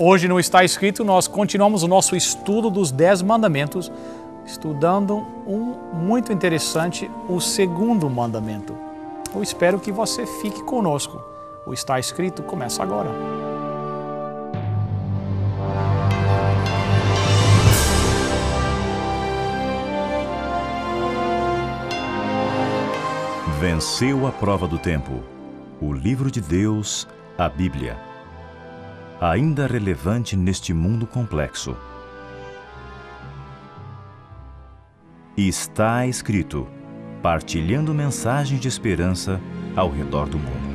Hoje no Está Escrito nós continuamos o nosso estudo dos 10 mandamentos, estudando um muito interessante, o segundo mandamento. Eu espero que você fique conosco. O Está Escrito começa agora. Venceu a prova do tempo. O livro de Deus, a Bíblia. Ainda relevante neste mundo complexo. Está escrito, partilhando mensagens de esperança ao redor do mundo.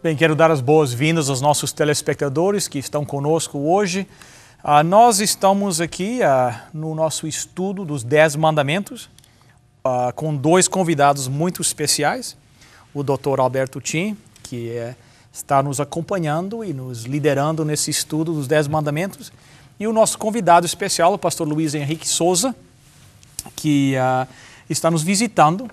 Bem, quero dar as boas-vindas aos nossos telespectadores que estão conosco hoje. Nós estamos aqui no nosso estudo dos 10 mandamentos com dois convidados muito especiais. O Dr. Alberto Tim, que está nos acompanhando e nos liderando nesse estudo dos 10 mandamentos. E o nosso convidado especial, o pastor Luiz Henrique Souza, que está nos visitando.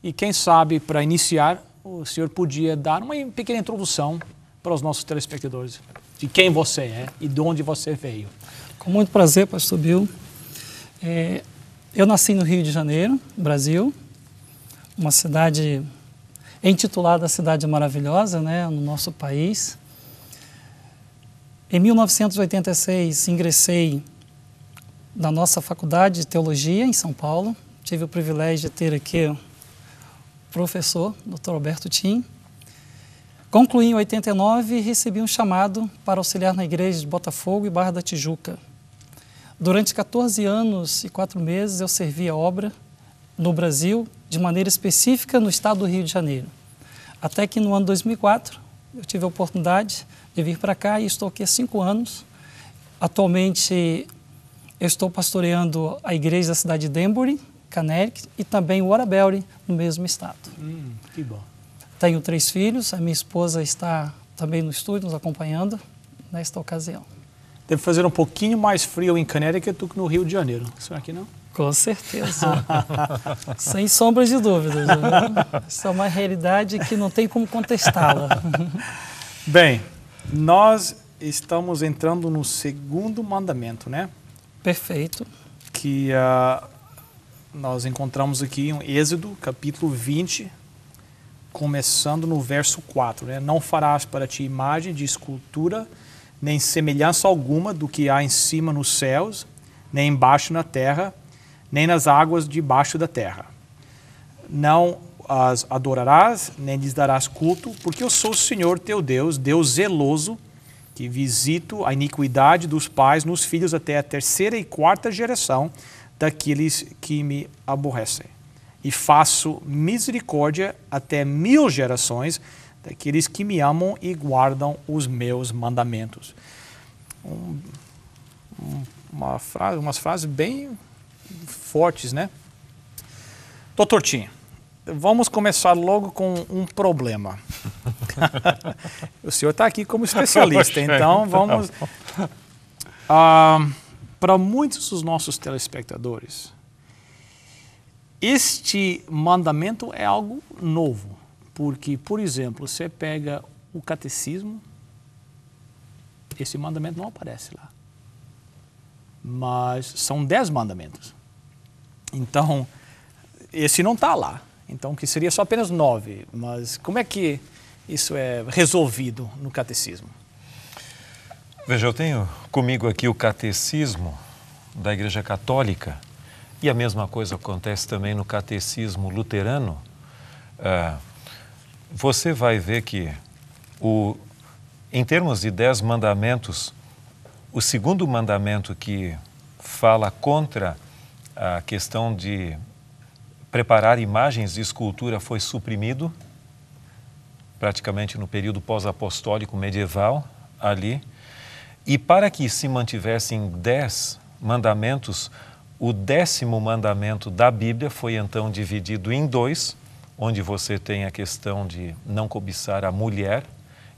E quem sabe, para iniciar, o senhor podia dar uma pequena introdução para os nossos telespectadores, de quem você é e de onde você veio. Com muito prazer, pastor Bill. Eu nasci no Rio de Janeiro, Brasil, uma cidade intitulada Cidade Maravilhosa, né, no nosso país. Em 1986, ingressei na nossa faculdade de teologia em São Paulo. Tive o privilégio de ter aqui o professor, Dr. Alberto Tim. Concluí em 89 e recebi um chamado para auxiliar na igreja de Botafogo e Barra da Tijuca. Durante 14 anos e 4 meses eu servi a obra no Brasil, de maneira específica no estado do Rio de Janeiro. Até que no ano 2004 eu tive a oportunidade de vir para cá e estou aqui há 5 anos. Atualmente eu estou pastoreando a igreja da cidade de Danbury, Connecticut, e também o Waterbury, no mesmo estado. Que bom. Tenho 3 filhos, a minha esposa está também no estúdio nos acompanhando nesta ocasião. Deve fazer um pouquinho mais frio em Connecticut do que no Rio de Janeiro. Será que não? Com certeza. Sem sombras de dúvidas. Isso é uma realidade que não tem como contestá-la. Bem, nós estamos entrando no segundo mandamento, né? Perfeito. Que nós encontramos aqui em Êxodo, capítulo 20, começando no verso 4. Né? Não farás para ti imagem de escultura, nem semelhança alguma do que há em cima nos céus, nem embaixo na terra, nem nas águas debaixo da terra. Não as adorarás, nem lhes darás culto, porque eu sou o Senhor teu Deus, Deus zeloso, que visito a iniquidade dos pais nos filhos até a 3ª e 4ª geração daqueles que me aborrecem. E faço misericórdia até 1000 gerações daqueles que me amam e guardam os meus mandamentos. Umas frases bem fortes, né? Dr. Tim, vamos começar logo com um problema. O senhor está aqui como especialista, então vamos... Para muitos dos nossos telespectadores, este mandamento é algo novo, porque, por exemplo, você pega o catecismo, esse mandamento não aparece lá, mas são 10 mandamentos. Então, esse não está lá, então que seria só apenas 9, mas como é que isso é resolvido no catecismo? Veja, eu tenho comigo aqui o catecismo da Igreja Católica e a mesma coisa acontece também no catecismo luterano. Você vai ver que, em termos de 10 mandamentos, o segundo mandamento que fala contra a questão de preparar imagens de escultura foi suprimido, praticamente no período pós-apostólico medieval, ali. E para que se mantivessem 10 mandamentos, o 10º mandamento da Bíblia foi então dividido em 2, onde você tem a questão de não cobiçar a mulher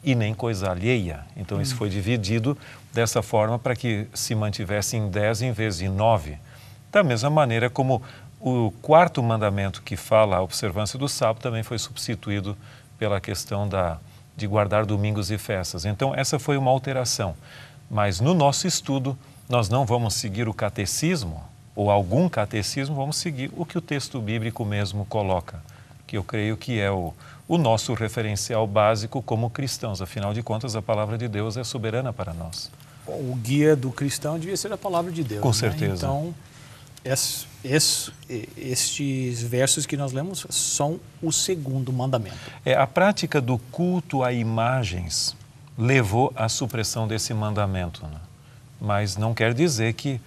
e nem coisa alheia. Então isso foi dividido dessa forma para que se mantivesse em 10 em vez de 9. Da mesma maneira como o quarto mandamento que fala a observância do sábado também foi substituído pela questão de guardar domingos e festas. Então essa foi uma alteração. Mas no nosso estudo nós não vamos seguir o catecismo ou algum catecismo, vamos seguir o que o texto bíblico mesmo coloca, que eu creio que é o nosso referencial básico como cristãos. Afinal de contas, a palavra de Deus é soberana para nós. O guia do cristão devia ser a palavra de Deus. Com certeza. Então, estes versos que nós lemos são o segundo mandamento. A prática do culto a imagens levou à supressão desse mandamento, né? Mas não quer dizer que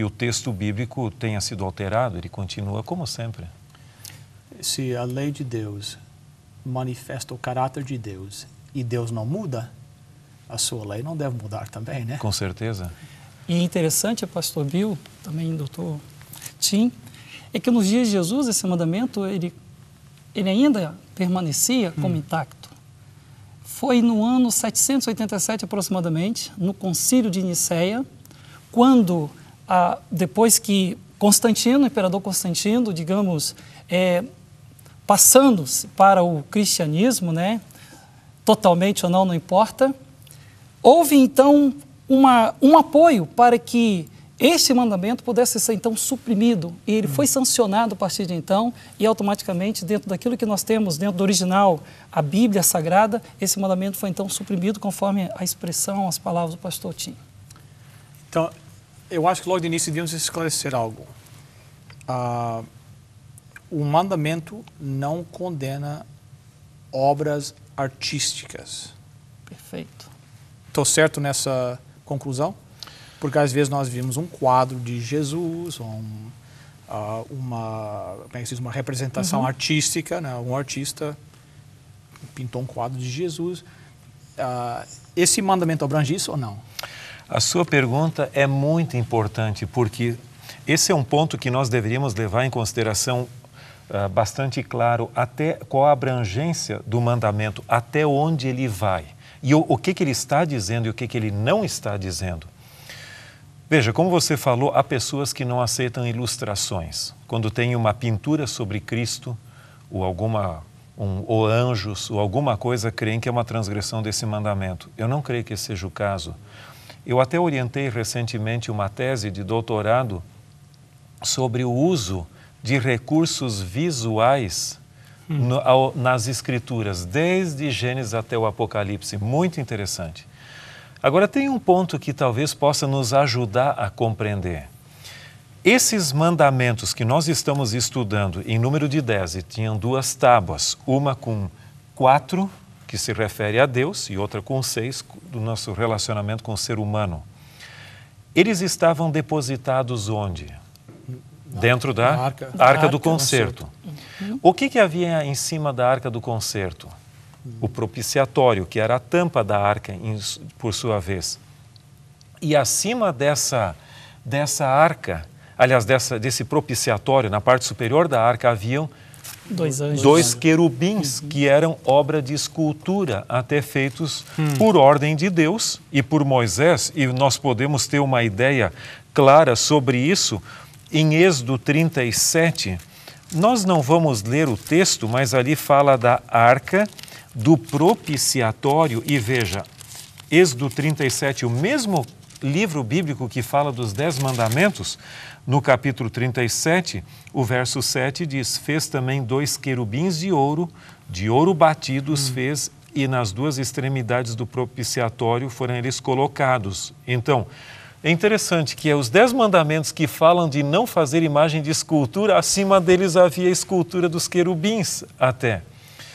o texto bíblico tenha sido alterado, ele continua como sempre. Se a lei de Deus manifesta o caráter de Deus e Deus não muda, a sua lei não deve mudar também, né? Com certeza. E interessante, pastor Bill, também doutor Tim, é que nos dias de Jesus esse mandamento ele ainda permanecia como intacto. Foi no ano 787 aproximadamente, no Concílio de Nicéia, quando depois que Constantino, o imperador Constantino, digamos, passando-se para o cristianismo, né, totalmente ou não importa, houve então um apoio para que este mandamento pudesse ser então suprimido, e ele foi sancionado a partir de então, e automaticamente dentro daquilo que nós temos, dentro do original, a Bíblia Sagrada, esse mandamento foi então suprimido conforme a expressão, as palavras do pastor Tim. Então, eu acho que logo de início devemos esclarecer algo. O mandamento não condena obras artísticas. Perfeito. Estou certo nessa conclusão? Porque às vezes nós vimos um quadro de Jesus, uma representação artística, né? Um artista pintou um quadro de Jesus. Esse mandamento abrange isso ou não? A sua pergunta é muito importante, porque esse é um ponto que nós deveríamos levar em consideração bastante claro, até qual a abrangência do mandamento, até onde ele vai. E o que ele está dizendo e o que ele não está dizendo. Veja, como você falou, há pessoas que não aceitam ilustrações. Quando tem uma pintura sobre Cristo, ou anjos, ou alguma coisa, creem que é uma transgressão desse mandamento. Eu não creio que esse seja o caso. Eu até orientei recentemente uma tese de doutorado sobre o uso de recursos visuais nas Escrituras, desde Gênesis até o Apocalipse. Muito interessante. Agora, tem um ponto que talvez possa nos ajudar a compreender. Esses mandamentos que nós estamos estudando, em número de 10, e tinham 2 tábuas, uma com 4, que se refere a Deus, e outra com 6, do nosso relacionamento com o ser humano. Eles estavam depositados onde? Dentro da Arca do Concerto. O que havia em cima da Arca do Concerto? O propiciatório, que era a tampa da arca, por sua vez. E acima dessa arca, aliás, desse propiciatório, na parte superior da arca, haviam 2 anjos. 2 querubins, que eram obra de escultura, até feitos por ordem de Deus e por Moisés. E nós podemos ter uma ideia clara sobre isso em Êxodo 37. Nós não vamos ler o texto, mas ali fala da arca, do propiciatório, e veja, Êxodo 37, o mesmo livro bíblico que fala dos 10 mandamentos, no capítulo 37, o verso 7 diz: fez também 2 querubins de ouro batidos fez, e nas 2 extremidades do propiciatório foram eles colocados. Então, é interessante que os 10 mandamentos que falam de não fazer imagem de escultura, acima deles havia a escultura dos querubins até.